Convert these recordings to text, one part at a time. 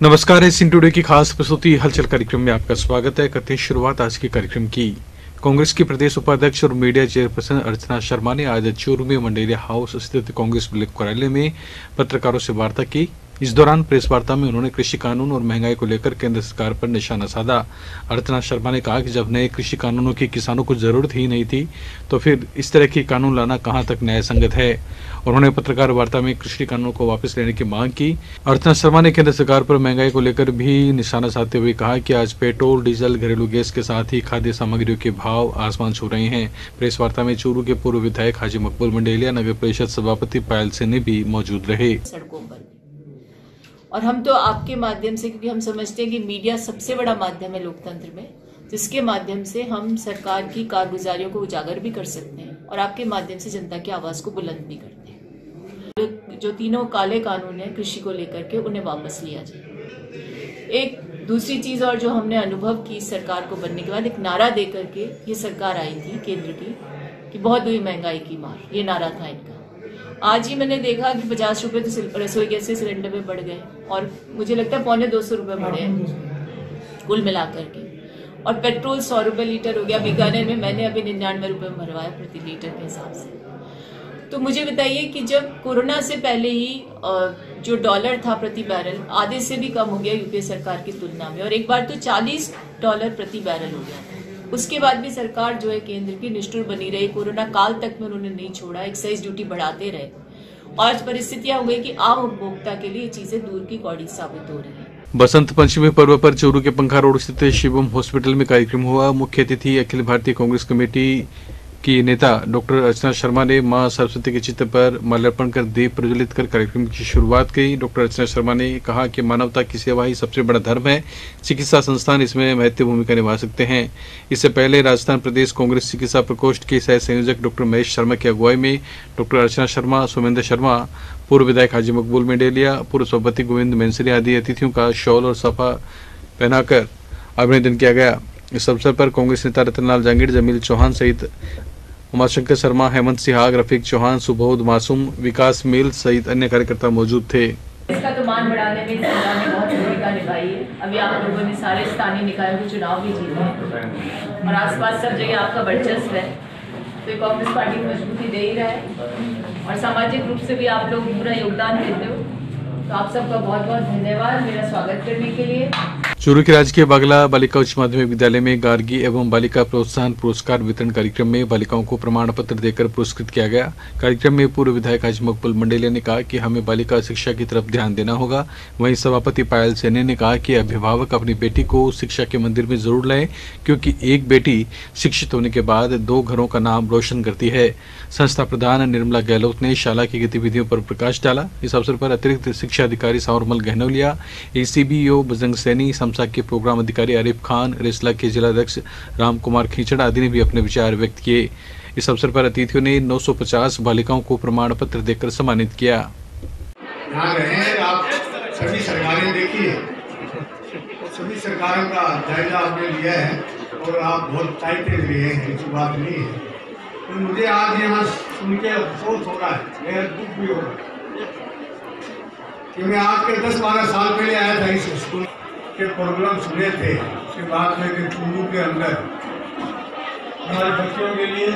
नमस्कार, इस in today की खास प्रस्तुति हलचल कार्यक्रम में आपका स्वागत है। करते हैं शुरुआत आज के कार्यक्रम की। कांग्रेस की प्रदेश उपाध्यक्ष और मीडिया चेयरपर्सन अर्चना शर्मा ने आज चूरू में मंडेलिया हाउस स्थित कांग्रेस ब्लॉक कार्यालय में पत्रकारों से वार्ता की। इस दौरान प्रेस वार्ता में उन्होंने कृषि कानून और महंगाई को लेकर केंद्र सरकार पर निशाना साधा। अर्चना शर्मा ने कहा कि जब नए कृषि कानूनों की किसानों को जरूरत ही नहीं थी तो फिर इस तरह की कानून लाना कहां तक न्याय संगत है। उन्होंने पत्रकार वार्ता में कृषि कानूनों को वापस लेने की मांग की। अर्चना शर्मा ने केंद्र सरकार पर महंगाई को लेकर भी निशाना साधते हुए कहा कि आज पेट्रोल, डीजल, घरेलू गैस के साथ ही खाद्य सामग्रियों के भाव आसमान छू रहे हैं। प्रेस वार्ता में चूरू के पूर्व विधायक हाजी मकबूल मंडेलिया, नगर परिषद सभापति पायल सेनी भी मौजूद रहे। सड़कों पर और हम तो आपके माध्यम से, क्योंकि हम समझते हैं कि मीडिया सबसे बड़ा माध्यम है लोकतंत्र में, जिसके माध्यम से हम सरकार की कारगुजारियों को उजागर भी कर सकते हैं और आपके माध्यम से जनता की आवाज को बुलंद भी करते हैं। जो तीनों काले कानून है कृषि को लेकर के, उन्हें वापस लिया जाए। एक दूसरी चीज और जो हमने अनुभव की सरकार को बनने के बाद, एक नारा दे करके ये सरकार आई थी केंद्र की कि बहुत हुई महंगाई की मार, ये नारा था इनका। आज ही मैंने देखा कि 50 रुपए तो रसोई गैस के सिलेंडर में बढ़ गए और मुझे लगता है 250 रुपए बढ़े हैं कुल मिलाकर के। और पेट्रोल 100 रुपए लीटर हो गया। बीकानेर में मैंने अभी 99 रुपए भरवाया प्रति लीटर के हिसाब से। तो मुझे बताइए कि जब कोरोना से पहले ही जो डॉलर था प्रति बैरल आधे से भी कम हो गया यूपीए सरकार की तुलना में, और एक बार तो $40 प्रति बैरल हो गया था। उसके बाद भी सरकार जो है केंद्र की निष्ठुर बनी रही। कोरोना काल तक में उन्होंने नहीं छोड़ा, एक्साइज ड्यूटी बढ़ाते रहे। आज परिस्थितियां हो गई कि आम उपभोक्ता के लिए ये चीजें दूर की कौड़ी साबित हो रही है। बसंत पंचमी पर्व पर चूरू के पंखा रोड स्थित शिवम हॉस्पिटल में कार्यक्रम हुआ। मुख्य अतिथि अखिल भारतीय कांग्रेस कमेटी की नेता डॉक्टर अर्चना शर्मा ने मां सरस्वती के चित्र पर माल्यार्पण कर दीप प्रज्वलित कर कार्यक्रम की शुरुआत की। डॉक्टर अर्चना शर्मा ने कहा कि मानवता की सेवा ही सबसे बड़ा धर्म है। चिकित्सा संस्थान इसमें महत्वपूर्ण भूमिका निभा सकते हैं। इससे पहले राजस्थान प्रदेश कांग्रेस चिकित्सा प्रकोष्ठ के सह संयोजक डॉक्टर महेश शर्मा की अगुवाई में डॉक्टर अर्चना शर्मा, सोमेंद्र शर्मा, पूर्व विधायक हाजी मकबूल मंडेलिया, पूर्व सभापति गोविंद मेंसरी आदि अतिथियों का शॉल और साफा पहनाकर अभिनंदन किया गया। इस अवसर पर कांग्रेस नेता रतनलाल जांगीर, जमील चौहान सहित उमाशंकर शर्मा, हेमंत सिहाग, रफीक चौहान, सुबोध मासूम, विकास मिल सहित अन्य कार्यकर्ता मौजूद थे। इसका तो मान बढ़ाने में सरकार ने बहुत भूमिका निभाई है। अभी आप लोगों ने सारे स्थानीय निकायों के चुनाव भी जीते हैं और आसपास सब जगह आपका वर्चस्व है, तो कांग्रेस पार्टी को मजबूती दे ही रहा है और सामाजिक रूप से भी आप लोग पूरा योगदान देते हो। तो आप सबका बहुत बहुत धन्यवाद मेरा स्वागत करने के लिए। चूरू के राजकीय बागला बालिका उच्च माध्यमिक विद्यालय में गार्गी एवं बालिका प्रोत्साहन पुरस्कार वितरण कार्यक्रम में बालिकाओं को प्रमाण पत्र देकर पुरस्कृत किया गया। कार्यक्रम में पूर्व विधायक हाजी मकबूल मंडेलिया ने कहा कि हमें बालिका शिक्षा की तरफ ध्यान देना होगा। वहीं सभापति पायल सेनी ने कहा कि अभिभावक अपनी बेटी को शिक्षा के मंदिर में जरूर लाएं, क्योंकि एक बेटी शिक्षित होने के बाद 2 घरों का नाम रोशन करती है। संस्था प्रधान निर्मला गहलोत ने शाला की गतिविधियों पर प्रकाश डाला। इस अवसर पर अतिरिक्त शिक्षा अधिकारी सावरमल गहनोलिया, ACBO बजरंग सैनी, समसा के प्रोग्राम अधिकारी आरिफ खान, रेसला के जिलाध्यक्ष राम कुमार खींचड़ आदि ने भी अपने विचार व्यक्त किए। इस अवसर पर अतिथियों ने 950 बालिकाओं को प्रमाण पत्र देकर सम्मानित किया। यहाँ रहे आप सभी सरकारें देखिए, सभी सरकारों का जायजा आपने लिया है और आप बहुत टाइट लिए हैं, ऐसी बात नहीं है। तो मुझे आज यहाँ सुन के अफसोस हो रहा है, मेरा दुख भी हो रहा है कि मैं आज के 10-12 साल पहले आया था इस स्कूल के प्रोग्राम सुने थे। उसके बाद में चूरू के अंदर हमारे बच्चों के लिए,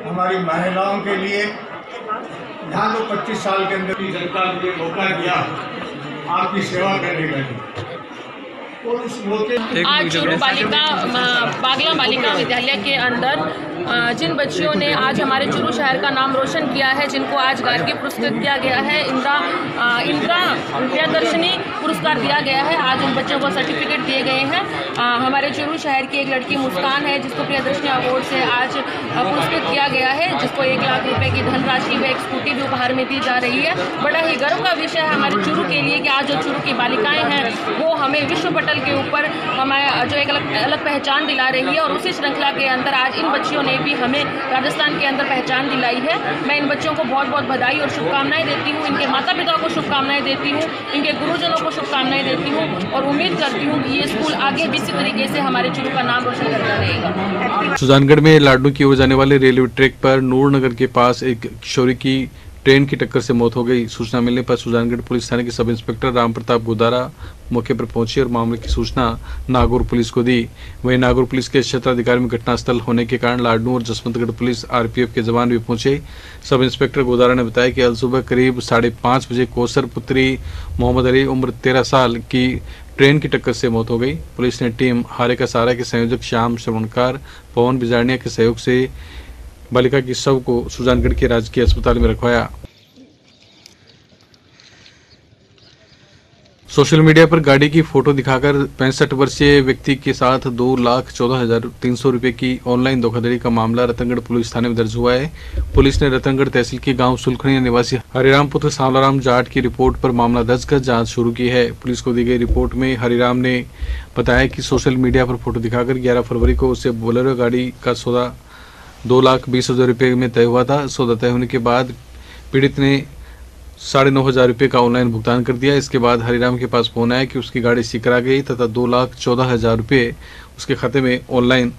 हमारी महिलाओं के लिए, यहाँ तो 25 साल के अंदर भी जनता ने मुझे मौका दिया आपकी सेवा करने का। आज चूरू बागला बालिका विद्यालय के अंदर जिन बच्चियों ने आज हमारे चूरू शहर का नाम रोशन किया है, जिनको आज गार्गी पुरस्कृत किया गया है, इनका प्रियदर्शनी पुरस्कार दिया गया है। आज उन बच्चों को सर्टिफिकेट दिए गए हैं। हमारे चूरू शहर की एक लड़की मुस्कान है, जिसको प्रियदर्शनी अवार्ड से आज पुरस्कृत किया गया है, जिसको 1 लाख रुपए की धनराशि व एक स्कूटी भी उपहार में दी जा रही है। बड़ा ही गर्व का विषय है हमारे चूरू के लिए कि आज जो चूरू की बालिकाएं हैं वो हमें विश्व पटल के ऊपर हमें जो एक अलग पहचान दिला रही है, और उसी श्रृंखला के अंदर आज इन बच्चियों ने भी हमें राजस्थान के अंदर पहचान दिलाई है। मैं इन बच्चों को बहुत बहुत बधाई और शुभकामनाएं देती हूँ। इनके माता पिता को शुभकामनाएं देती हूँ, इनके गुरुजनों को शुभकामनाएं देती हूँ और उम्मीद करती हूँ कि ये स्कूल आगे भी इसी तरीके से हमारे चूरू का नाम रोशन करता रहेगा। सुजानगढ़ में लाडनू की ओर जाने वाले रेलवे ट्रैक पर नूरनगर के पास एक किशोरी की ट्रेन की टक्कर से मौत हो गई। सूचना मिलने पर सुजानगढ़ पुलिस थाने के सब इंस्पेक्टर राम प्रताप गोदारा मौके पर पहुंचे और मामले की सूचना नागौर पुलिस को दी। वहीं नागौर पुलिस के क्षेत्राधिकारी में घटनास्थल होने के कारण लाडनू और जसवंतगढ़ पुलिस आरपीएफ के जवान भी पहुंचे। सब इंस्पेक्टर गोदारा ने बताया कि अल सुबह करीब 5:30 बजे कौसर पुत्री मोहम्मद अली उम्र 13 साल की ट्रेन की टक्कर से मौत हो गई। पुलिस ने टीम हारे का सहारा के संयोजक श्याम श्रवणकार पवन बिजारनिया के सहयोग से बालिका की शव को सुजानगढ़ के राजकीय अस्पताल में रखवाया। सोशल मीडिया पर गाड़ी की फोटो दिखाकर 65 वर्षीय व्यक्ति के साथ 2,14,300 रुपए की ऑनलाइन धोखाधड़ी का मामला रतनगढ़ पुलिस थाने में दर्ज हुआ है। पुलिस ने रतनगढ़ तहसील के गांव सुलखनिया निवासी हरिराम पुत्र सांवलाराम जाट की रिपोर्ट पर मामला दर्ज कर जांच शुरू की है। पुलिस को दी गई रिपोर्ट में हरिराम ने बताया कि सोशल मीडिया पर फोटो दिखाकर 11 फरवरी को उसे बोलेरो गाड़ी का सौदा 2,20,000 रुपए में तय हुआ था। सौदा तय होने के बाद पीड़ित ने 9,500 रुपए का ऑनलाइन भुगतान कर दिया। इसके बाद हरिराम के पास फोन आया कि उसकी गाड़ी सीकर आ गई तथा 2,14,000 रुपए उसके खाते में ऑनलाइन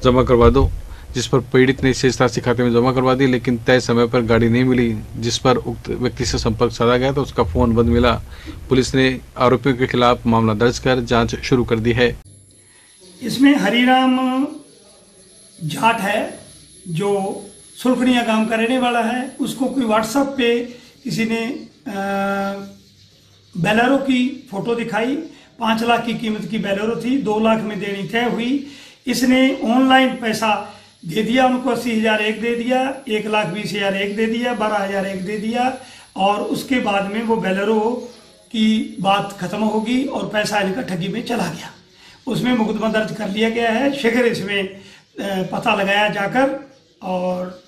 जमा करवा दो, जिस पर पीड़ित ने शेष राशि खाते में जमा करवा दी, लेकिन तय समय पर गाड़ी नहीं मिली, जिस पर उक्त व्यक्ति से संपर्क साधा गया तो उसका फोन बंद मिला। पुलिस ने आरोपियों के खिलाफ मामला दर्ज कर जाँच शुरू कर दी है। इसमें हरिराम जाट है जो सुलखनिया गांव का रहने वाला है। उसको कोई व्हाट्सएप पे किसी ने बेलेरो की फोटो दिखाई। 5 लाख की कीमत की बेलेरो थी, 2 लाख में देनी तय हुई। इसने ऑनलाइन पैसा दे दिया, उनको 80,000 एक दे दिया, 1,20,000 एक दे दिया, 12,000 एक दे दिया और उसके बाद में वो बेलेरो की बात खत्म होगी और पैसा इनका ठगी में चला गया। उसमें मुकदमा दर्ज कर लिया गया है। शीघ्र इसमें पता लगाया जाकर और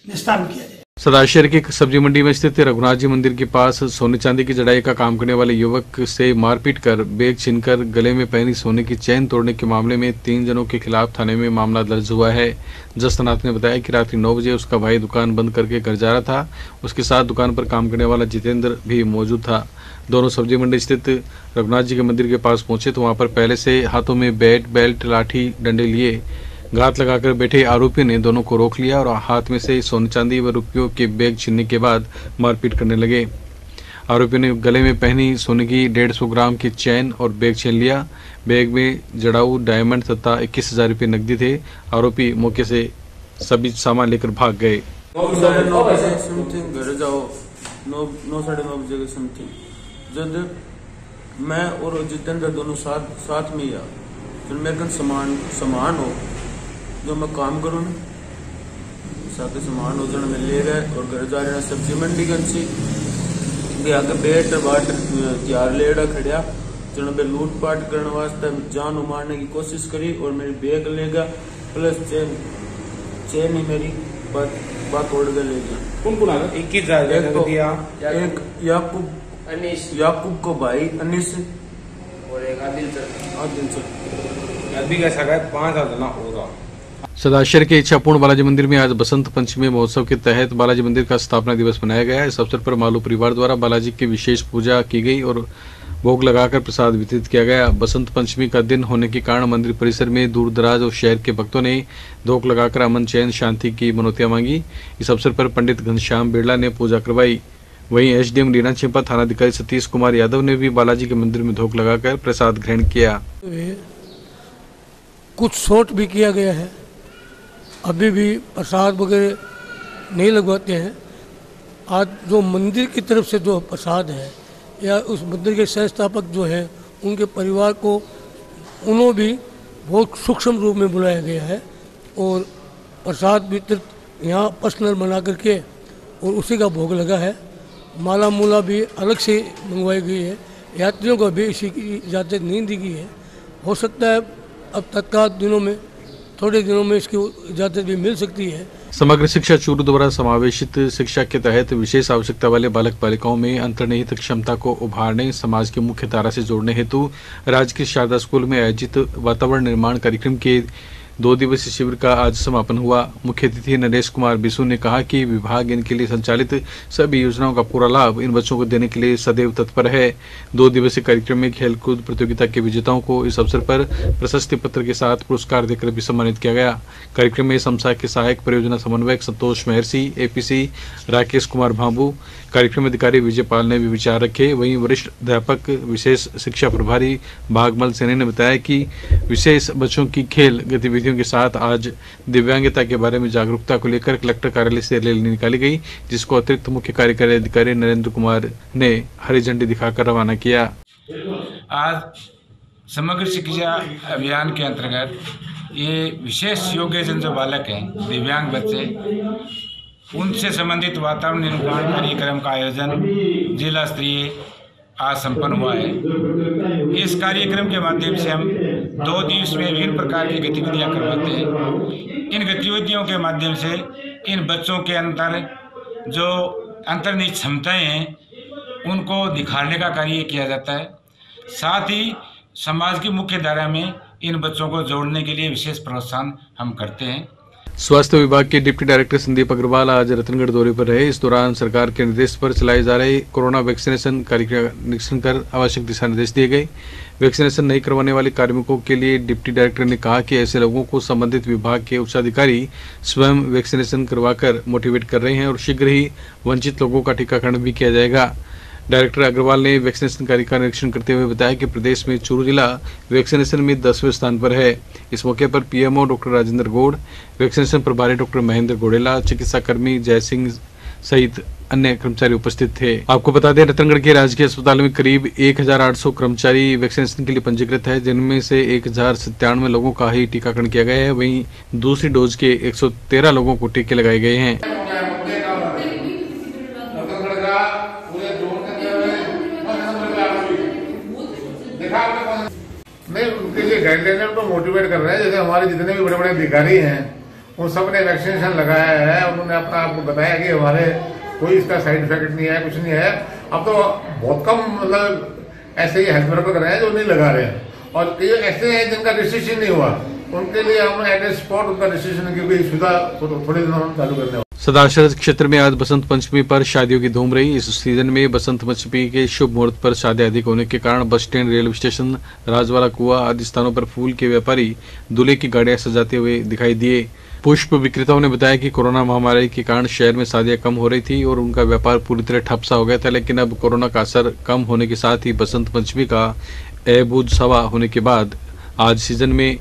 निस्तारण किया जाए। सदाशहर की सब्जी मंडी में स्थित रघुनाथ जी मंदिर के पास सोने चांदी की जड़ाई का काम करने वाले युवक से मारपीट कर बैग छीनकर गले में पहनी सोने की चेन तोड़ने के मामले में 3 जनों के खिलाफ थाने में मामला दर्ज हुआ है। जसनाथ ने बताया कि रात्रि 9 बजे उसका भाई दुकान बंद करके घर जा रहा था। उसके साथ दुकान पर काम करने वाला जितेंद्र भी मौजूद था। दोनों सब्जी मंडी स्थित रघुनाथ जी के मंदिर के पास पहुंचे तो वहां पर पहले से हाथों में बैट, बेल्ट, लाठी, डंडे लिए घात लगाकर बैठे आरोपी ने दोनों को रोक लिया और हाथ में से सोने चांदी व रुपयों के बैग छीनने के बाद मारपीट करने लगे। आरोपी ने गले में पहनी सोने की 150 ग्राम की चेन और बैग छीन लिया। बैग में जड़ाऊ, डायमंड तथा 21,000 रुपये नकदी थे। आरोपी मौके से सभी सामान लेकर भाग गए। 9:30 बजे समथिंग घर जाओ, 9-9:30 बजे के समथिंग जब मैं और जितेंद्र दोनों साथ में या फिर मेरे कन सामान हो जो मैं काम करूँ ना साथ सामान हो जो मैं ले गए और घर जा रहे सब्जी मंडी गन सी आगे बेट बाट त्यार लेड़ा खड़िया जो मैं लूटपाट करने वास्ते जान मारने की कोशिश करी और मेरी बैग ले गया प्लस चेन ही मेरी बात तोड़ कर ले गया। कौन आ गया? 21,000 दिया। एक याकूब को भाई अनिस और एक आदिल सर अभी कैसा गया 5,000 होगा। सदाशहर के इच्छापूर्ण बालाजी मंदिर में आज बसंत पंचमी महोत्सव के तहत बालाजी मंदिर का स्थापना दिवस मनाया गया। इस अवसर पर मालू परिवार द्वारा बालाजी की विशेष पूजा की गई और भोग लगाकर प्रसाद वितरित किया गया। बसंत पंचमी का दिन होने के कारण मंदिर परिसर में दूर दराज और शहर के भक्तों ने धोख लगाकर अमन, चैन, शांति की मनौतियां मांगी। इस अवसर पर पंडित घनश्याम बिरला ने पूजा करवाई। वहीं एसडीएम रीना छिंपा, थानाधिकारी सतीश कुमार यादव ने भी बालाजी के मंदिर में धोख लगाकर प्रसाद ग्रहण किया। कुछ शॉट भी किया गया है। अभी भी प्रसाद वगैरह नहीं लगवाते हैं। आज जो मंदिर की तरफ से जो प्रसाद है या उस मंदिर के संस्थापक जो है उनके परिवार को उन्होंने भी बहुत सूक्ष्म रूप में बुलाया गया है और प्रसाद वितरित यहाँ पर्सनल बना करके और उसी का भोग लगा है। माला मूला भी अलग से मंगवाई गई है। यात्रियों को भी इसी की इजाज़त नहीं दी गई है। हो सकता है अब तत्काल दिनों में थोड़े दिनों में इसकी इजाज़त भी मिल सकती है। समग्र शिक्षा चूरू द्वारा समावेशित शिक्षा के तहत विशेष आवश्यकता वाले बालक बालिकाओं में अंतर्निहित क्षमता को उभारने, समाज की मुख्य धारा से जोड़ने हेतु राजकीय शारदा स्कूल में आयोजित वातावरण निर्माण कार्यक्रम के 2 दिवसीय शिविर का आज समापन हुआ। मुख्य अतिथि नरेश कुमार बिसु ने कहा कि विभाग इनके लिए संचालित सभी योजनाओं का पूरा लाभ इन बच्चों को देने के लिए सदैव तत्पर है। 2 दिवसीय कार्यक्रम में खेलकूद प्रतियोगिता के विजेताओं को इस अवसर पर प्रशस्ति पत्र के साथ पुरस्कार देकर भी सम्मानित किया गया। कार्यक्रम में समसा के सहायक परियोजना समन्वयक संतोष महर्षि, एपीसी राकेश कुमार भांबू, कार्यक्रम अधिकारी विजय पाल ने भी विचार रखे। वहीं वरिष्ठ अध्यापक विशेष शिक्षा प्रभारी भागमल सेने ने बताया कि विशेष बच्चों की खेल गतिविधियों के साथ आज दिव्यांगता के बारे में जागरूकता को लेकर कलेक्टर कार्यालय से रैली निकाली गई, जिसको अतिरिक्त मुख्य कार्यकारी अधिकारी नरेंद्र कुमार ने हरी झंडी दिखाकर रवाना किया। आज समग्र शिक्षा अभियान के अंतर्गत ये विशेष योग्यजन जो बालक हैं, दिव्यांग बच्चे, उनसे संबंधित वातावरण निर्माण कार्यक्रम का आयोजन जिला स्तरीय आज संपन्न हुआ है। इस कार्यक्रम के माध्यम से हम 2 दिवस में विभिन्न प्रकार की गतिविधियां करवाते हैं। इन गतिविधियों के माध्यम से इन बच्चों के अंदर जो अंतर्निहित क्षमताएं हैं उनको निखारने का कार्य किया जाता है। साथ ही समाज की मुख्य धारा में इन बच्चों को जोड़ने के लिए विशेष प्रोत्साहन हम करते हैं। स्वास्थ्य विभाग के डिप्टी डायरेक्टर संदीप अग्रवाल आज रतनगढ़ दौरे पर रहे। इस दौरान सरकार के निर्देश पर चलाए जा रहे कोरोना वैक्सीनेशन कार्य का निरीक्षण कर आवश्यक दिशा निर्देश दिए गए। वैक्सीनेशन नहीं करवाने वाले कार्मिकों के लिए डिप्टी डायरेक्टर ने कहा कि ऐसे लोगों को संबंधित विभाग के उच्चाधिकारी स्वयं वैक्सीनेशन करवाकर मोटिवेट कर रहे हैं और शीघ्र ही वंचित लोगों का टीकाकरण भी किया जाएगा। डायरेक्टर अग्रवाल ने वैक्सीनेशन कार्य का निरीक्षण करते हुए बताया कि प्रदेश में चूरू जिला वैक्सीनेशन में 10वें स्थान पर है। इस मौके पर PMO doctor Rajendra Gaur, vaccination प्रभारी डॉक्टर महेंद्र गोडेला, चिकित्सा कर्मी जय सिंह सहित अन्य कर्मचारी उपस्थित थे। आपको बता दें, रतनगढ़ के राजकीय अस्पताल में करीब 1800 कर्मचारी वैक्सीनेशन के लिए पंजीकृत है, जिनमें से 1097 लोगों का ही टीकाकरण किया गया है। वहीं दूसरी डोज के 113 लोगों को टीके लगाए गए हैं। नहीं, उनके लिए गाइडलाइन को मोटिवेट कर रहे हैं। जैसे हमारे जितने भी बड़े बड़े अधिकारी हैं उन सब ने वैक्सीनेशन लगाया है। उन्होंने अपना आपको बताया कि हमारे कोई इसका साइड इफेक्ट नहीं है, कुछ नहीं है। अब तो बहुत कम मतलब ऐसे ही हेल्थ वर्कर कर रहे हैं जो नहीं लगा रहे हैं, और ये ऐसे हैं जिनका रजिस्ट्रेशन नहीं हुआ, उनके लिए हम एट ए स्पॉट उनका रजिस्ट्रेशन की सुविधा थोड़े दिनों में चालू करने। सदाशरथ क्षेत्र में आज बसंत पंचमी पर शादियों की धूम रही। इस सीजन में बसंत पंचमी के शुभ मुहूर्त पर शादियां अधिक होने के कारण bus stand, railway station, Rajwada कुआ आदि स्थानों पर फूल के व्यापारी दूल्हे की गाड़ियां सजाते हुए दिखाई दिए। पुष्प विक्रेताओं ने बताया कि कोरोना महामारी के कारण शहर में शादियां कम हो रही थी और उनका व्यापार पूरी तरह ठप सा हो गया था, लेकिन अब कोरोना का असर कम होने के साथ ही बसंत पंचमी का अबूझ सवा होने के बाद आज सीजन में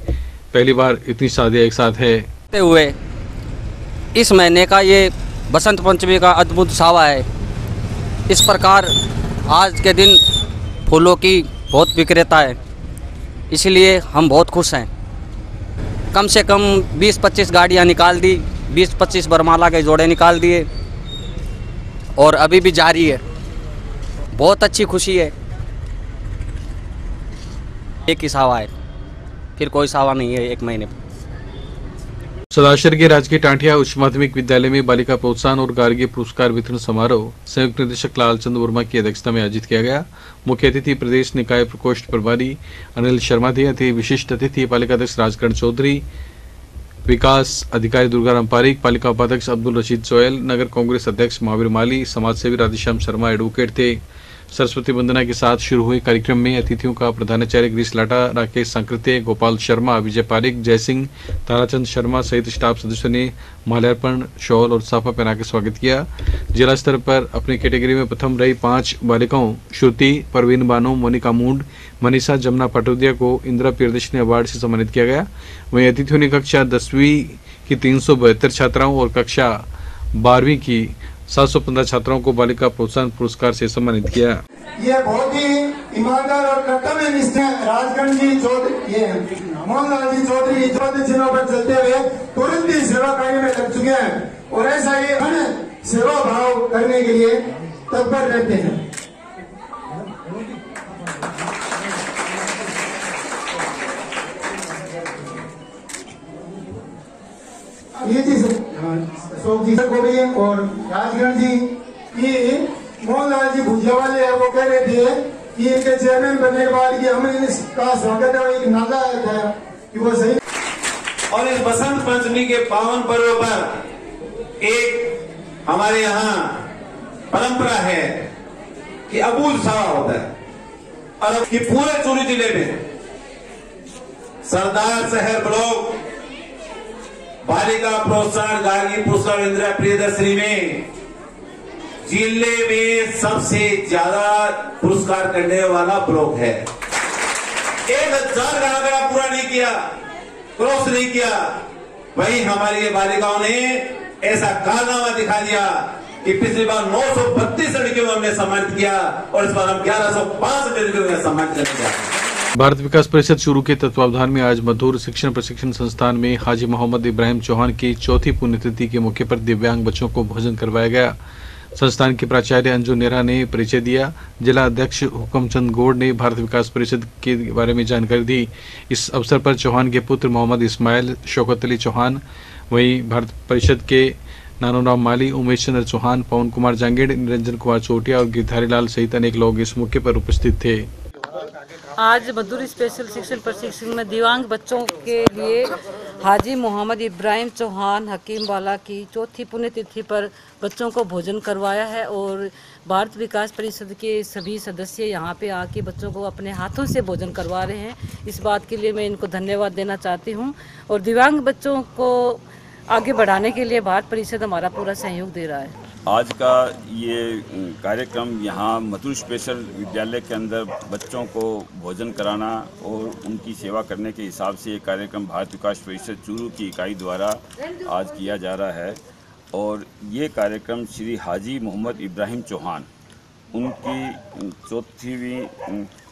पहली बार इतनी शादियां एक साथ है। हुए इस महीने का ये बसंत पंचमी का अद्भुत सावा है। इस प्रकार आज के दिन फूलों की बहुत विक्रेता है, इसलिए हम बहुत खुश हैं। कम से कम 20-25 गाड़ियाँ निकाल दी, 20-25 बरमाला के जोड़े निकाल दिए और अभी भी जारी है। बहुत अच्छी खुशी है। एक ही सावा है, फिर कोई सावा नहीं है एक महीने। सदाशर के राजकीय टांटिया उच्च माध्यमिक विद्यालय में बालिका प्रोत्साहन और गार्गी पुरस्कार वितरण समारोह संयुक्त निदेशक लालचंद वर्मा की अध्यक्षता में आयोजित किया गया। मुख्य अतिथि प्रदेश निकाय प्रकोष्ठ प्रभारी अनिल शर्मा थे। अति विशिष्ट अतिथि पालिका अध्यक्ष राजकरण चौधरी, विकास अधिकारी दुर्गाराम पारिक, पालिका उपाध्यक्ष अब्दुल रशीद सोयल, नगर कांग्रेस अध्यक्ष महावीर माली, समाजसेवी राधेश्याम शर्मा एडवोकेट थे। सरस्वती वंदना के साथ शुरू हुए कार्यक्रम में अतिथियों का प्रधानाचार्य गिरीश लाटा, राकेश सांकृत्य, गोपाल शर्मा, विजय पारिक, जय सिंह, ताराचंद शर्मा सहित स्टाफ सदस्यों ने माल्यार्पण, शॉल और साफा पहना के स्वागत किया। जिला स्तर पर अपनी कैटेगरी में प्रथम रही 5 बालिकाओं श्रुति, परवीन बानो, मोनिका मूंड, मनीषा जमुना पाटोदिया को इंदिरा प्रियदर्शनी अवार्ड से सम्मानित किया गया। वहीं अतिथियों ने कक्षा 10वीं की 372 छात्राओं और कक्षा 12वीं की 715 छात्राओं को बालिका प्रोत्साहन पुरस्कार से सम्मानित किया। ये बहुत ही ईमानदार और कर्तव्यनिष्ठ राजगंज जी चौधरी, ये मोहनलाल जी चौधरी चिन्हों पर चलते हुए तुरंत ही सेवा कार्य में लग चुके हैं और ऐसा ही सेवा भाव करने के लिए तत्पर रहते हैं। ये चीज अशोक जी को भी और राजगंज जी की मोहनलाल जी भुजिया वाले हैं, वो कह रहे थे कि इनके चेयरमैन बनने के बाद कि हमें इसका स्वागत है, एक नारा आया था कि वो सही और इस बसंत पंचमी के पावन पर्व पर एक हमारे यहाँ परंपरा है कि अबूल सावा होता है, और कि पूरे चूरू जिले में सरदार शहर ब्लॉक बालिका प्रोत्साहन गार्गी पुरस्कार इंदिरा प्रियदर्शनी में जिले में सबसे ज्यादा पुरस्कार करने वाला ब्लॉक है। 1000 का आंकड़ा पूरा नहीं किया, क्रॉस नहीं किया, वही हमारी ये बालिकाओं ने ऐसा कारनामा दिखा दिया कि पिछली बार 932 लड़कियों को हमने सम्मानित किया और इस बार हम 1105 लड़कियों को सम्मानित करने जा रहे हैं। भारत विकास परिषद चूरू के तत्वावधान में आज मधुर शिक्षण प्रशिक्षण संस्थान में हाजी मोहम्मद इब्राहिम चौहान की चौथी पुण्यतिथि के मौके पर दिव्यांग बच्चों को भोजन करवाया गया। संस्थान के प्राचार्य अंजू नेहरा ने परिचय दिया। जिला अध्यक्ष हुकमचंद गौड़ ने भारत विकास परिषद के बारे में जानकारी दी। इस अवसर पर चौहान के पुत्र मोहम्मद इस्माइल, शौकत अली चौहान, वहीं भारत परिषद के नानूराम माली, उमेश चंद्र चौहान, पवन कुमार जांगेड़, निरंजन कुमार चोटिया और गिरधारी लाल सहित अनेक लोग इस मौके पर उपस्थित थे। आज मधुर स्पेशल शिक्षण प्रशिक्षण में दिव्यांग बच्चों के लिए हाजी मोहम्मद इब्राहिम चौहान हकीम वाला की चौथी पुण्यतिथि पर बच्चों को भोजन करवाया है और भारत विकास परिषद के सभी सदस्य यहाँ पे आके बच्चों को अपने हाथों से भोजन करवा रहे हैं। इस बात के लिए मैं इनको धन्यवाद देना चाहती हूँ और दिव्यांग बच्चों को आगे बढ़ाने के लिए भारत परिषद हमारा पूरा सहयोग दे रहा है। आज का ये कार्यक्रम यहाँ मधुर स्पेशल विद्यालय के अंदर बच्चों को भोजन कराना और उनकी सेवा करने के हिसाब से ये कार्यक्रम भारत विकास परिषद चूरू की इकाई द्वारा आज किया जा रहा है। और ये कार्यक्रम श्री हाजी मोहम्मद इब्राहिम चौहान उनकी चौथीवीं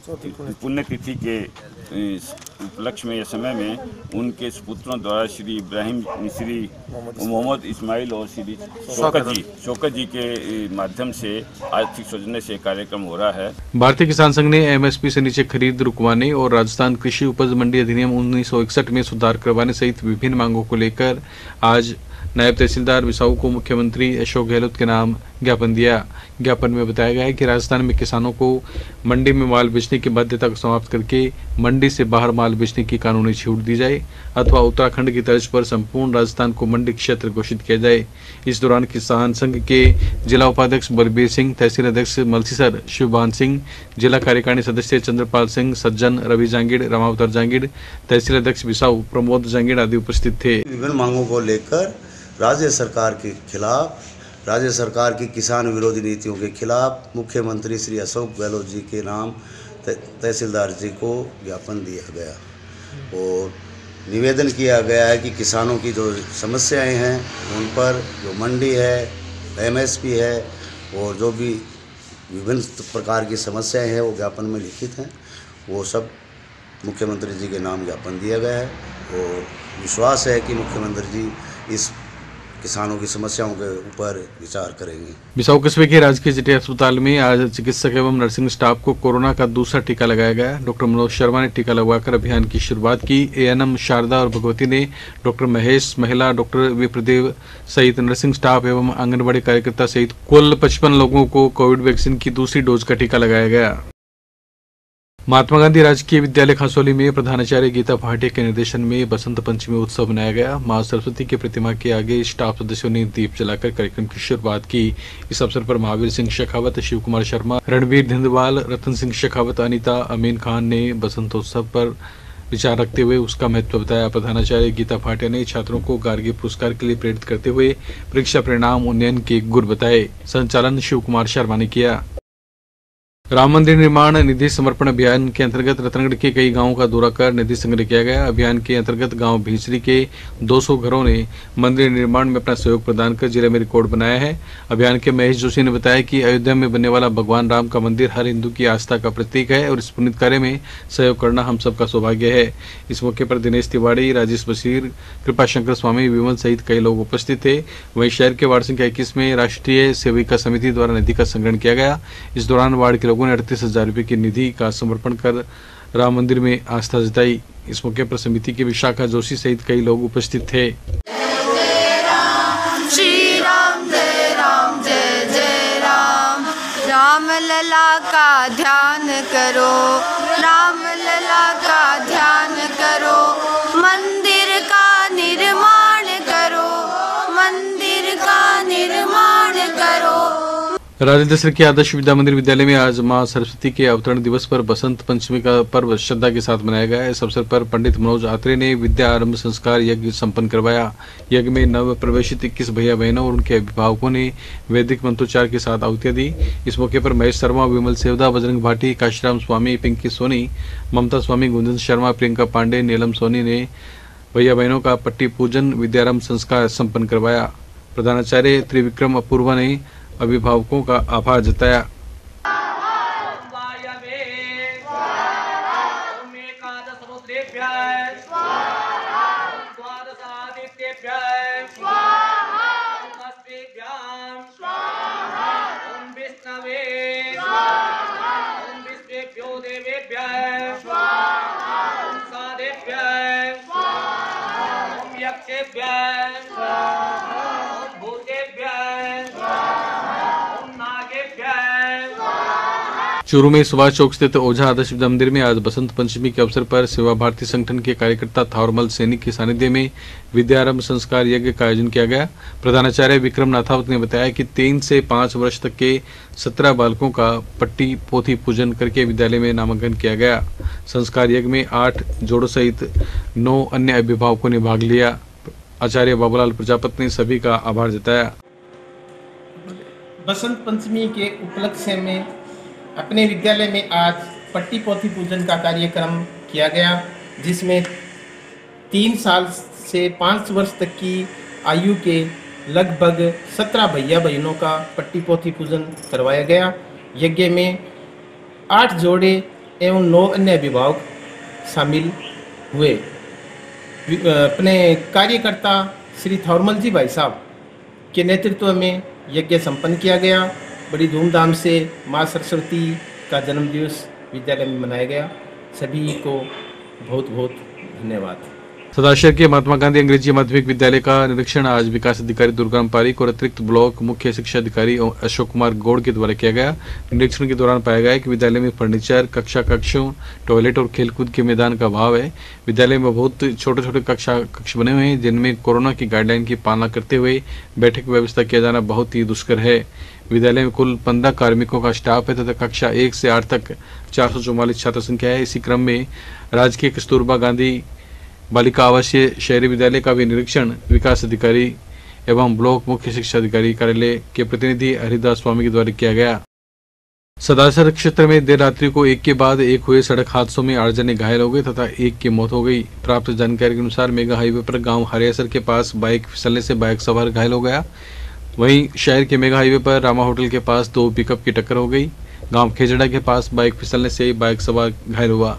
पुण्यतिथि के उपलक्ष्य में या समय में उनके सुपुत्रों द्वारा श्री मोहम्मद इस्माइल और श्री शौकत जी के माध्यम से आर्थिक सौजन्य से कार्यक्रम हो रहा है। भारतीय किसान संघ ने एमएसपी से नीचे खरीद रुकवाने और राजस्थान कृषि उपज मंडी अधिनियम 1961 में सुधार करवाने सहित विभिन्न मांगों को लेकर आज नायब तहसीलदार विसाऊ को मुख्यमंत्री अशोक गहलोत के नाम ज्ञापन दिया। ज्ञापन में बताया गया है कि राजस्थान में किसानों को मंडी में माल बेचने की बाध्यता को समाप्त करके मंडी से बाहर माल बेचने की कानूनी छूट दी जाए अथवा उत्तराखंड की तर्ज पर संपूर्ण राजस्थान को मंडी क्षेत्र घोषित किया जाए। इस दौरान किसान संघ के जिला उपाध्यक्ष बलबीर सिंह, तहसील अध्यक्ष मलसीसर शिवभान सिंह, जिला कार्यकारिणी सदस्य चंद्रपाल सिंह, सज्जन, रवि जांगीड़, रामावतार जांगीड़, तहसील अध्यक्ष विसाऊ प्रमोद जांगीड़ आदि उपस्थित थे। विभिन्न मांगों को लेकर राज्य सरकार के खिलाफ, राज्य सरकार की किसान विरोधी नीतियों के खिलाफ मुख्यमंत्री श्री अशोक गहलोत जी के नाम तहसीलदार जी को ज्ञापन दिया गया और निवेदन किया गया है कि किसानों की जो समस्याएं हैं उन पर जो मंडी है, एमएसपी है और जो भी विभिन्न प्रकार की समस्याएं हैं वो ज्ञापन में लिखित हैं, वो सब मुख्यमंत्री जी के नाम ज्ञापन दिया गया है और विश्वास है कि मुख्यमंत्री जी इस किसानों की समस्याओं के ऊपर विचार करेंगे। बिसाऊ कस्बे के राजकीय जेटी अस्पताल में आज चिकित्सक एवं नर्सिंग स्टाफ को कोरोना का दूसरा टीका लगाया गया। डॉक्टर मनोज शर्मा ने टीका लगवाकर अभियान की शुरुआत की। एएनएम शारदा और भगवती ने डॉक्टर महेश, महिला डॉक्टर विप्रदेव सहित नर्सिंग स्टाफ एवं आंगनबाड़ी कार्यकर्ता सहित कुल 55 लोगों को कोविड वैक्सीन की दूसरी डोज का टीका लगाया गया। महात्मा गांधी राजकीय विद्यालय खसौली में प्रधानाचार्य गीता भाटिया के निर्देशन में बसंत पंचमी उत्सव मनाया गया। मां सरस्वती की प्रतिमा के आगे स्टाफ सदस्यों ने दीप जलाकर कार्यक्रम की शुरुआत की। इस अवसर पर महावीर सिंह शेखावत, शिव कुमार शर्मा, रणवीर धिंदवाल, रतन सिंह शेखावत, अनीता, अमीन खान ने बसंतोत्सव पर विचार रखते हुए उसका महत्व बताया। प्रधानाचार्य गीता भाटिया ने छात्रों को गार्गी पुरस्कार के लिए प्रेरित करते हुए परीक्षा परिणाम उन्नयन के गुर बताए। संचालन शिव कुमार शर्मा ने किया। राम मंदिर निर्माण निधि समर्पण अभियान के अंतर्गत रतनगढ़ के कई गांवों का दौरा कर निधि संग्रह किया गया। अभियान के अंतर्गत गांव भीचरी के 200 घरों ने मंदिर निर्माण में अपना सहयोग प्रदान कर जिले में रिकॉर्ड बनाया है। अभियान के महेश जोशी ने बताया कि अयोध्या में बनने वाला भगवान राम का मंदिर हर हिंदू की आस्था का प्रतीक है और इस पुनीत कार्य में सहयोग करना हम सबका सौभाग्य है। इस मौके पर दिनेश तिवाड़ी, राजेश बशीर, कृपा शंकर स्वामी, विमल सहित कई लोग उपस्थित थे। वहीं शहर के वार्ड संख्या 21 में राष्ट्रीय सेविका समिति द्वारा निधि का संग्रहण किया गया। इस दौरान वार्ड के लोगों ने 38,000 रुपये की निधि का समर्पण कर राम मंदिर में आस्था जताई। इस मौके पर समिति के विशाखा जोशी सहित कई लोग उपस्थित थे। श्री राम जय राम, जय जय राम। राम लला का ध्यान करो, राम लला का ध्यान करो, मंदिर का राजेंद्र दशरथ के आदर्श विद्या मंदिर विद्यालय में आज मां सरस्वती के अवतरण दिवस पर बसंत पंचमी का पर्व श्रद्धा के साथ मनाया गया। इस अवसर पर पंडित मनोज आत्रे ने विद्या आरंभ संस्कार यज्ञ संपन्न करवाया। यज्ञ में नव प्रवेशित 21 भैया बहनों और उनके अभिभावकों ने वैदिक मंत्रोच्चार के साथ आहुतियां दी। इस मौके पर महेश शर्मा, विमल सेवदा, बजरंग भाटी, काशीराम स्वामी, पिंकी सोनी, ममता स्वामी, गुंजन शर्मा, प्रियंका पांडे, नीलम सोनी ने भैया बहनों का पट्टी पूजन विद्यारंभ संस्कार संपन्न करवाया। प्रधानाचार्य त्रिविक्रम अपूर्वा ने अभिभावकों का आभार जताया। चूरू में सुभाष चौक स्थित ओझा आदर्श विद्या मंदिर में आज बसंत पंचमी के अवसर पर सेवा भारती संगठन के कार्यकर्ता थावरमल सैनिक के सानिध्य में विद्यारंभ संस्कार यज्ञ का आयोजन किया गया। प्रधानाचार्य विक्रम नाथावत ने बताया कि 3 से 5 वर्ष तक के 17 बालकों का पट्टी पोथी पूजन करके विद्यालय में नामांकन किया गया। संस्कार यज्ञ में 8 जोड़ों सहित 9 अन्य अभिभावकों ने भाग लिया। आचार्य बाबूलाल प्रजापति ने सभी का आभार जताया। बसंत पंचमी के उपलक्ष्य में अपने विद्यालय में आज पट्टी पोथी पूजन का कार्यक्रम किया गया, जिसमें 3 साल से 5 वर्ष तक की आयु के लगभग 17 भैया बहनों का पट्टी पोथी पूजन करवाया गया। यज्ञ में 8 जोड़े एवं 9 अन्य अभिभावक शामिल हुए। अपने कार्यकर्ता श्री थावरमल जी भाई साहब के नेतृत्व में यज्ञ संपन्न किया गया। बड़ी धूमधाम से माँ सरस्वती का जन्मदिवस विद्यालय में मनाया गया। सभी को बहुत बहुत धन्यवाद। सदाशहर के महात्मा गांधी अंग्रेजी माध्यमिक विद्यालय का निरीक्षण आज विकास अधिकारी दुर्गाराम पारिक और अतिरिक्त ब्लॉक मुख्य शिक्षा अधिकारी अशोक कुमार गौड़ के द्वारा किया गया। निरीक्षण के दौरान पाया गया कि विद्यालय में फर्नीचर, कक्षों, टॉयलेट और खेलकूद के मैदान का अभाव है। विद्यालय में बहुत छोटे छोटे कक्ष बने हुए हैं, जिनमें कोरोना की गाइडलाइन की पालना करते हुए बैठक व्यवस्था किया जाना बहुत ही दुष्कर है। विद्यालय में कुल 15 कार्मिकों का स्टाफ है तथा कक्षा 1 से 8 तक 444 छात्र संख्या है। इसी क्रम में राजकीय कस्तूरबा गांधी बालिका आवासीय शहरी विद्यालय का भी निरीक्षण विकास अधिकारी एवं ब्लॉक मुख्य शिक्षा अधिकारी कार्यालय के प्रतिनिधि हरिदास स्वामी के द्वारा किया गया। सदाशहर क्षेत्र में देर रात्रि को एक के बाद एक हुए सड़क हादसों में 8 जने घायल हो गए तथा एक की मौत हो गई। प्राप्त जानकारी के अनुसार मेगा हाईवे पर गांव हरियासर के पास बाइक फिसलने से बाइक सवार घायल हो गया। वहीं शहर के मेगा हाईवे पर रामा होटल के पास 2 पिकअप की टक्कर हो गई। गांव खेजड़ा के पास बाइक फिसलने से बाइक सवार घायल हुआ।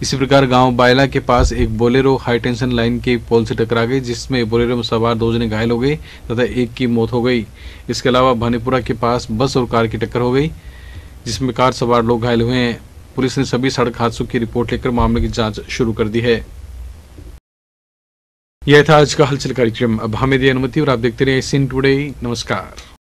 इसी प्रकार गांव बायला के पास एक बोलेरो हाई टेंशन लाइन के पोल से टकरा गई, जिसमें बोलेरो में सवार 2 जने घायल हो गए तथा एक की मौत हो गई। इसके अलावा भानीपुरा के पास बस और कार की टक्कर हो गई, जिसमें कार सवार लोग घायल हुए हैं। पुलिस ने सभी सड़क हादसों की रिपोर्ट लेकर मामले की जांच शुरू कर दी है। यह था आज का हलचल कार्यक्रम। अब हमें दी अनुमति और आप देखते रहिए सीन टुडे। नमस्कार।